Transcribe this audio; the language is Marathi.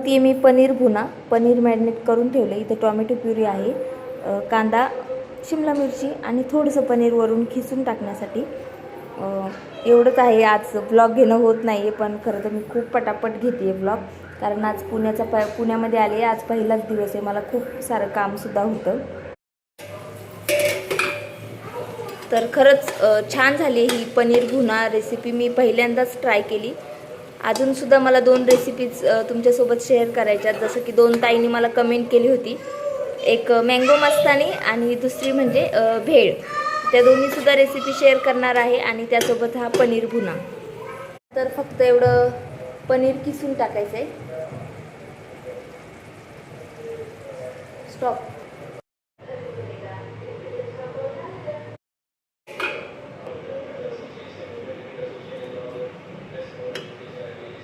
ती मी पनीर भुना, पनीर मॅरिनेट करून ठेवलं. इथं टोमॅटो प्युरी आहे, कांदा, शिमला मिरची आणि थोडंसं पनीर वरून खिसून टाकण्यासाठी. एवढंच आहे. आज ब्लॉग घेणं होत नाही आहे, पण खरं तर मी खूप पटापट घेते आहे ब्लॉग, कारण आज पुण्यामध्ये आले. आज पहिलाच दिवस आहे, मला खूप सारं कामसुद्धा होतं. तर खरंच छान झाली ही पनीर भुना रेसिपी. मी पहिल्यांदाच ट्राय केली. अजूनसुद्धा मला 2 रेसिपीज तुमच्यासोबत शेअर करायच्यात. जसं की 2 ताईंनी मला कमेंट केली होती, एक मँगो मस्तानी आणि दुसरी म्हणजे भेळ. त्या दोन्हीसुद्धा रेसिपी शेअर करणार आहे आणि त्यासोबत हा पनीर भुना. तर फक्त एवढं पनीर किसून टाकायचं आहे. स्टॉप.